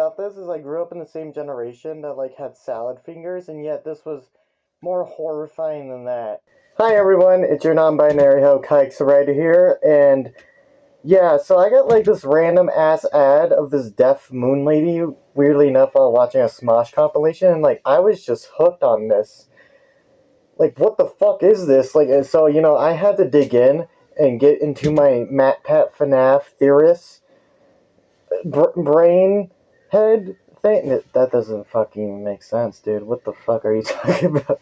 about this is I grew up in the same generation that like had salad fingers, and yet this was more horrifying than that. Hi everyone, it's your non-binary hoe Kikes right here, and yeah, so I got like this random ass ad of this deaf moon lady, weirdly enough, while watching a Smosh compilation, and like I was just hooked on this. Like, what the fuck is this? Like, so I had to dig in and get into my MatPat FNAF theorist brain head thing. That doesn't fucking make sense, dude. What the fuck are you talking about?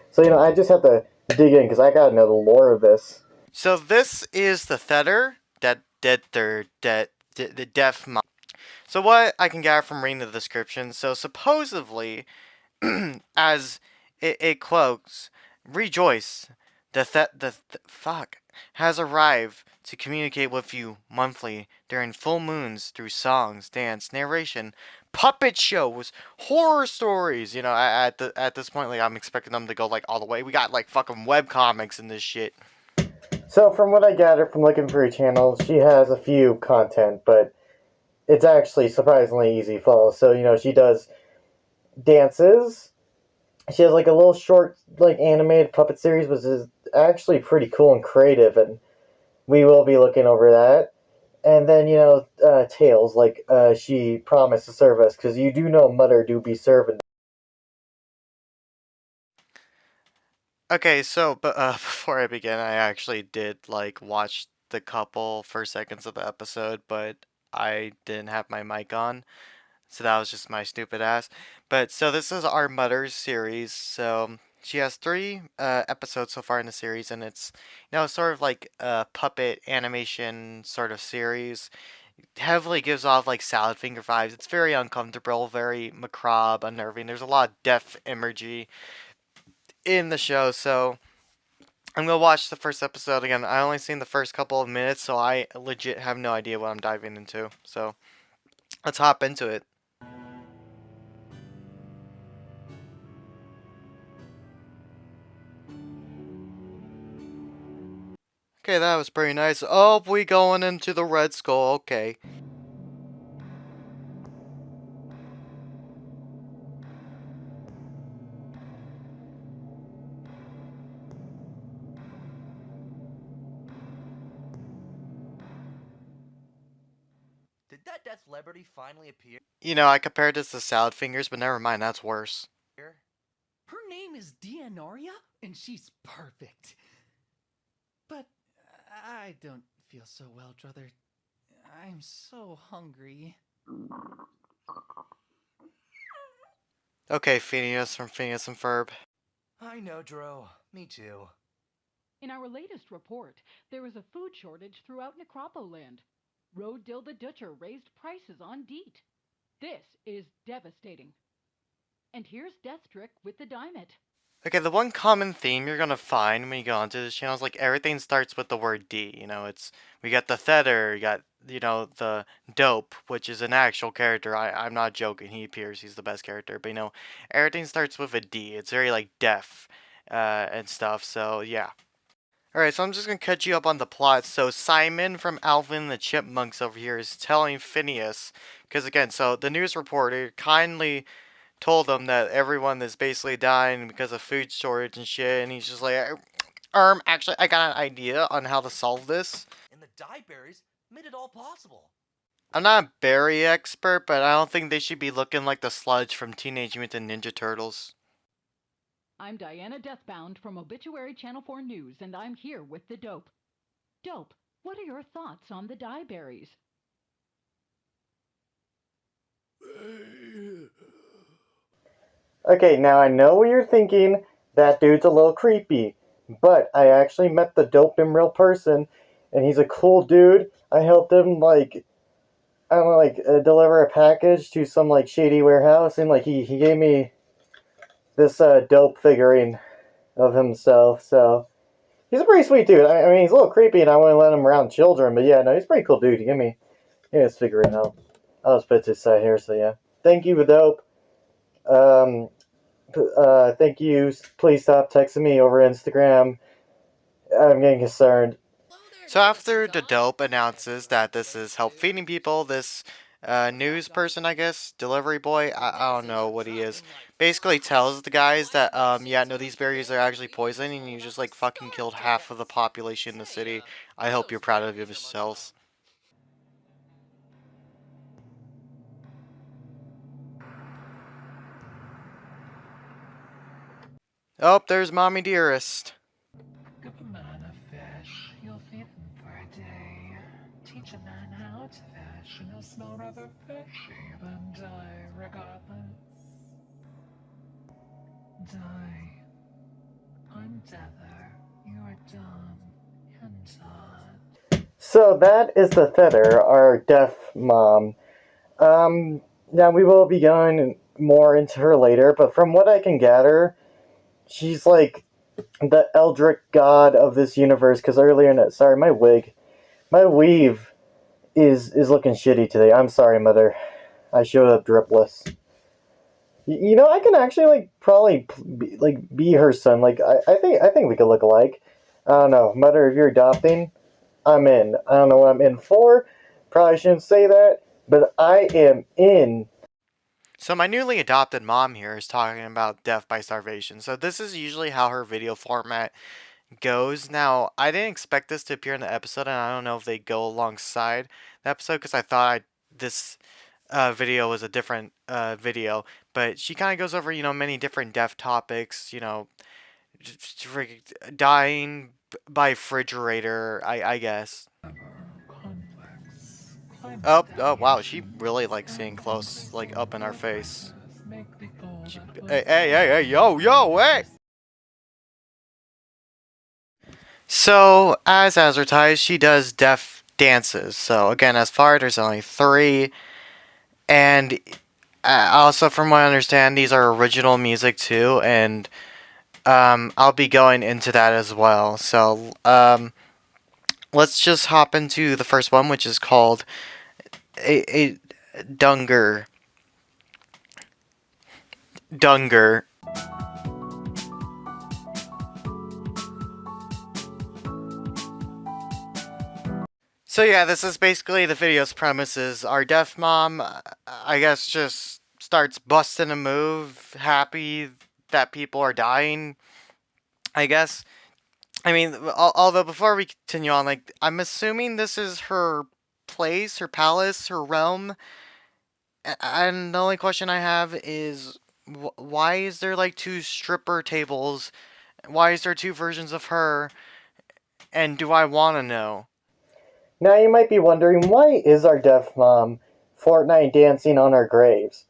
So, I just have to dig in because I gotta know the lore of this. So this is the Thether, the deaf mom. So what I can gather from reading the description, so supposedly, as it quotes, rejoice, fuck has arrived to communicate with you monthly during full moons through songs, dance, narration, puppet shows, horror stories. At this point, like I'm expecting them to go like all the way. We got like fucking web comics and this shit. So, from what I gathered from looking through her channel, she has a few content, but it's actually surprisingly easy to follow. So, she does dances. She has like a little short, like animated puppet series, which is actually pretty cool and creative, and we will be looking over that. And then, Tails, like, she promised to serve us, because you do know Mother do be serving. Okay, so but before I begin, I actually did like watch the couple first seconds of the episode, but I didn't have my mic on, so that was just my stupid ass. But so this is our Mother's series. So she has three episodes so far in the series, and it's sort of like a puppet animation sort of series. Heavily gives off like salad finger vibes. It's very uncomfortable, very macabre, unnerving. There's a lot of death imagery in the show, so I'm gonna watch the first episode again. I only seen the first couple of minutes, so I legit have no idea what I'm diving into. So let's hop into it. Okay, that was pretty nice. Oh, we going into the Red Skull. Okay. Did that death celebrity finally appear? I compared this to Salad Fingers, but never mind, that's worse. Her name is Dianoria, and she's perfect. But I don't feel so well, brother. I'm so hungry. Okay, Phineas from Phineas and Ferb. I know, Dro. Me too. In our latest report, there is a food shortage throughout Necropoland. Road Dill the Dutcher raised prices on DEET. This is devastating. And here's Deathtrick with the Dimet. Okay, the one common theme you're gonna find when you go onto this channel is like everything starts with the word D. We got the Thether, you got the Dope, which is an actual character. I'm not joking. He appears. He's the best character. But everything starts with a D. It's very like deaf, and stuff. So yeah. Alright, so I'm just gonna catch you up on the plot. So Simon from Alvin and the Chipmunks over here is telling Phineas, because again, so the news reporter kindly told him that everyone is basically dying because of food shortage and shit, and he's just like, actually, I got an idea on how to solve this. And the dye berries made it all possible. I'm not a berry expert, but I don't think they should be looking like the sludge from Teenage Mutant Ninja Turtles. I'm Diana Deathbound from Obituary Channel 4 News, and I'm here with the Dope. Dope, what are your thoughts on the dye berries? Okay, now I know what you're thinking. That dude's a little creepy. But I actually met the Dope in real person, and he's a cool dude. I helped him, like, I don't know, like, deliver a package to some, like, shady warehouse, and, like, he gave me this, Dope figurine of himself, so he's a pretty sweet dude. I mean, he's a little creepy, and I want to let him around children, but yeah, no, he's a pretty cool dude. Give me his figurine. I'll just put it to the side here, so yeah. Thank you, Dope. Thank you. Please stop texting me over Instagram. I'm getting concerned. So after the Dope announces that this is help feeding people, this news person, I guess, delivery boy. I don't know what he is. Basically tells the guys that yeah, no, these berries are actually poison, and you just like fucking killed half of the population in the city. I hope you're proud of yourselves. Oh, there's Mommy Dearest. Give a man a fish, you'll feed him for a day. Teach a man how to fish, and he'll smell rather fishy, then die regardless. Die. I'm Tether, you're dumb and Todd. So that is the Thither, our deaf mom. Now we will be going more into her later, but from what I can gather, she's like the Eldritch god of this universe. Because earlier, sorry, my weave is looking shitty today. I'm sorry, mother. I showed up dripless. You know, I can actually like probably be her son. Like I think we could look alike. I don't know, mother. If you're adopting, I'm in. I don't know what I'm in for. Probably shouldn't say that, but I am in. So my newly adopted mom here is talking about death by starvation. So this is usually how her video format goes. Now, I didn't expect this to appear in the episode, and I don't know if they go alongside the episode because I thought this video was a different video. But she kind of goes over, many different death topics, dying by refrigerator, I guess. Conflicts. Oh, wow, she really likes seeing close, like, up in our face. Hey, yo, hey! So, as advertised, she does deaf dances. So, again, as far there's only 3. And also, from what I understand, these are original music too. And I'll be going into that as well. So, let's just hop into the first one, which is called a Dunger. Dunger. So yeah, this is basically the video's premises. Our deaf mom, I guess, just starts busting a move, happy that people are dying, I guess. I mean, although before we continue on, like, I'm assuming this is her place, her palace, her realm. And the only question I have is, why is there like 2 stripper tables? Why is there 2 versions of her? And do I want to know? Now you might be wondering, why is our deaf mom Fortnite dancing on our graves?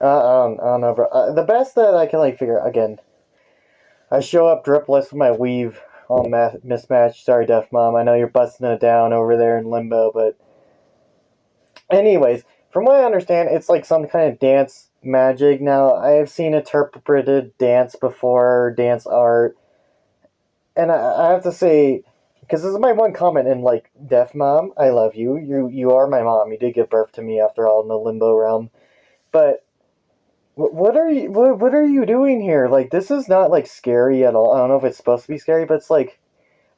I don't know, bro. The best that I can figure again. I show up dripless with my weave all mismatched. Sorry, deaf mom. I know you're busting it down over there in limbo, but anyways, from what I understand, it's like some kind of dance magic. Now I have seen interpreted dance before, dance art, and I have to say, because this is my one comment in deaf mom, I love you. You are my mom. You did give birth to me after all in the limbo realm, but. What are you doing here? Like, this is not scary at all. I don't know if it's supposed to be scary, but it's I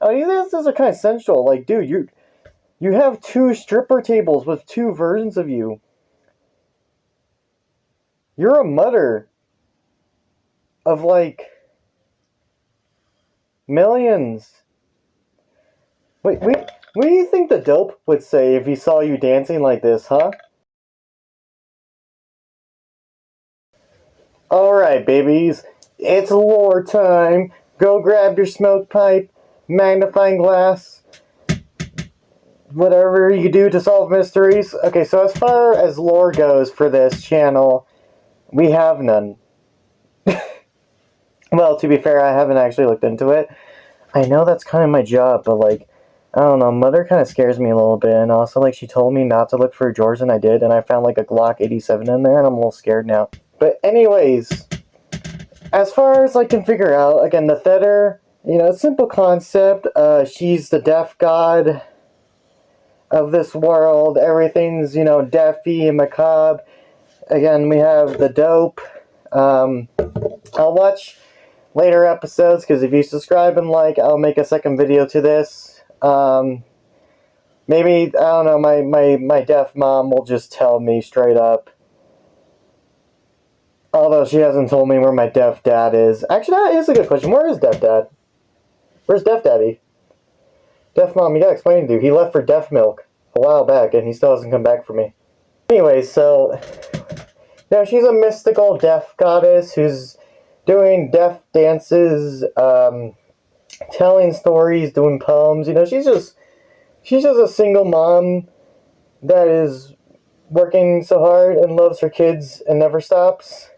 mean, this is kind of sensual. Like, dude, you have 2 stripper tables with 2 versions of you. You're a mother of millions. Wait, what do you think the dope would say if he saw you dancing like this, huh? Alright, babies, it's lore time. Go grab your smoke pipe, magnifying glass, whatever you do to solve mysteries. Okay, so as far as lore goes for this channel, we have none. Well, to be fair, I haven't actually looked into it. I know that's kind of my job, but I don't know, Mother kind of scares me a little bit, and also she told me not to look for drawers, and I did, and I found a Glock 87 in there, and I'm a little scared now. But anyways, as far as I can figure out, again, the Thedder, simple concept. She's the deaf god of this world. Everything's, deafy and macabre. Again, we have the dope. I'll watch later episodes, because if you subscribe and like, I'll make a second video to this. Maybe, I don't know, my deaf mom will just tell me straight up. Although she hasn't told me where my deaf dad is. Actually, that is a good question. Where is deaf dad? Where's deaf daddy? Deaf mom, you gotta explain to you. He left for deaf milk a while back, and he still hasn't come back for me. Anyway, so... Now, she's a mystical deaf goddess who's doing deaf dances, telling stories, doing poems. You know, she's just a single mom that is working so hard and loves her kids and never stops.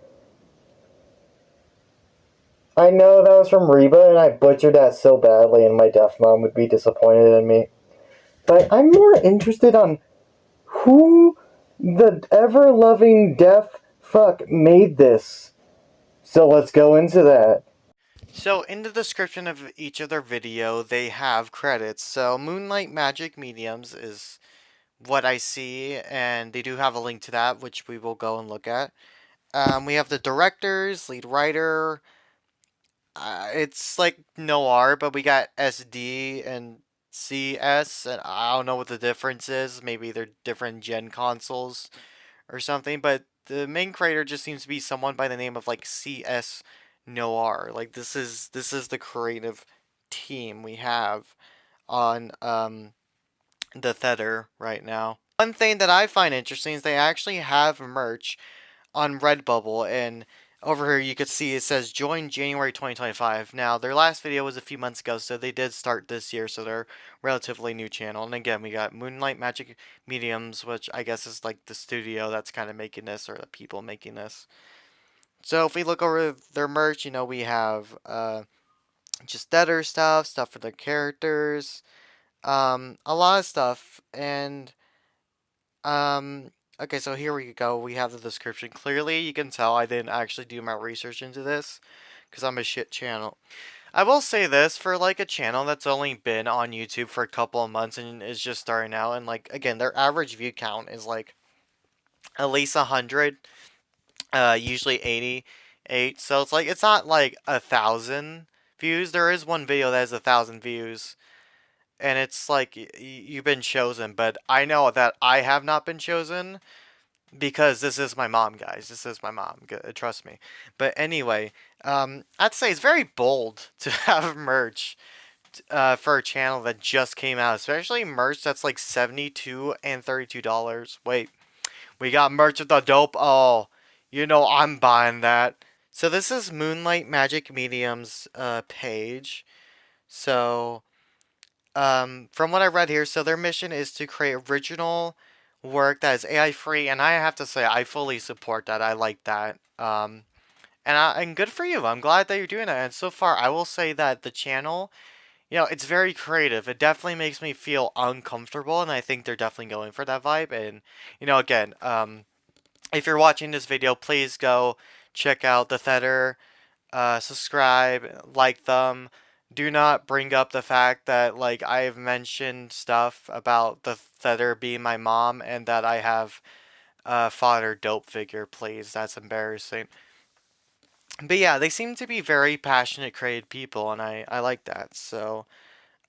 I know that was from Reba, and I butchered that so badly, and my deaf mom would be disappointed in me. But I'm more interested on who the ever-loving deaf fuck made this. So let's go into that. So in the description of each of their video, they have credits. So Moonlight Magic Mediums is what I see, and they do have a link to that, which we will go and look at. We have the directors, lead writer. It's like noir, but we got SD and CS, and I don't know what the difference is. Maybe they're different gen consoles or something, but the main creator just seems to be someone by the name of like CS Noir. Like this is the creative team we have on the Tether right now. One thing that I find interesting is they actually have merch on Redbubble, and over here you can see it says join January 2025. Now their last video was a few months ago, so they did start this year, so they're a relatively new channel. And again, we got Moonlight Magic Mediums, which I guess is like the studio that's kind of making this, or the people making this. So if we look over their merch, you know, we have just Deader stuff for the characters, a lot of stuff, and okay, so here we go. We have the description. Clearly, you can tell I didn't actually do my research into this, because I'm a shit channel. I will say this, for like a channel that's only been on YouTube for a couple of months and is just starting out, and like, again, their average view count is like at least 100, usually 88, so it's like, it's not like 1,000 views. There is one video that has 1,000 views, and it's like, you've been chosen, but I know that I have not been chosen, because this is my mom, guys. This is my mom, trust me. But anyway, I'd say it's very bold to have merch for a channel that just came out, especially merch that's like $72 and $32. Wait, we got merch with the dope. Oh, you know I'm buying that. So this is Moonlight Magic Medium's page. So from what I read here, so their mission is to create original work that is AI free, and I have to say I fully support that. I like that. And good for you. I'm glad that you're doing that. And so far, I will say that the channel, you know, it's very creative. It definitely makes me feel uncomfortable, and I think they're definitely going for that vibe. And you know, again, if you're watching this video, please go check out the Tether, subscribe, like them. Do not bring up the fact that, like, I've mentioned stuff about the Tether being my mom and that I have fodder dope figure, please. That's embarrassing. But yeah, they seem to be very passionate, creative people, and I like that. So,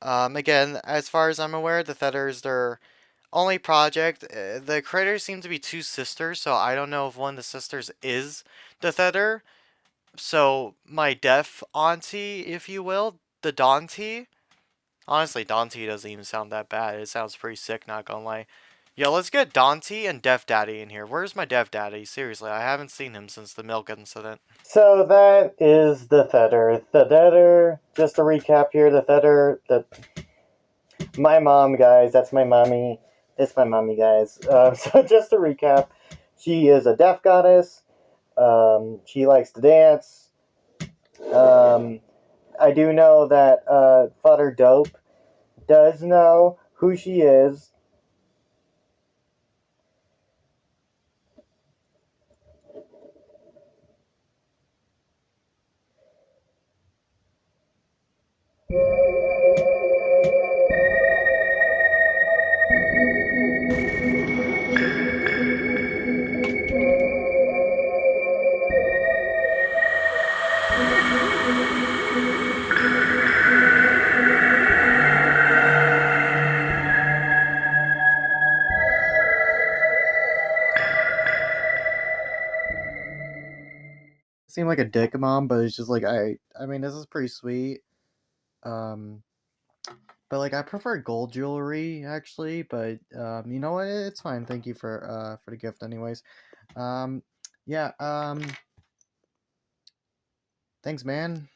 again, as far as I'm aware, the Tether is their only project. The creators seem to be two sisters, so I don't know if one of the sisters is the Tether. So, my deaf auntie, if you will, the Dante. Honestly, Dante doesn't even sound that bad. It sounds pretty sick, not gonna lie. Yo, let's get Dante and Deaf Daddy in here. Where's my Deaf Daddy? Seriously, I haven't seen him since the milk incident. So that is the Tether. The Tether, just to recap here, the Tether, my mom, guys, that's my mommy. It's my mommy, guys. So just to recap, she is a deaf goddess. She likes to dance. I do know that Fodder Dope does know who she is. seem like a dick mom, but it's just like I mean this is pretty sweet. Um, but like I prefer gold jewelry actually, but you know what? It's fine. Thank you for the gift anyways. Um, yeah. Thanks, man.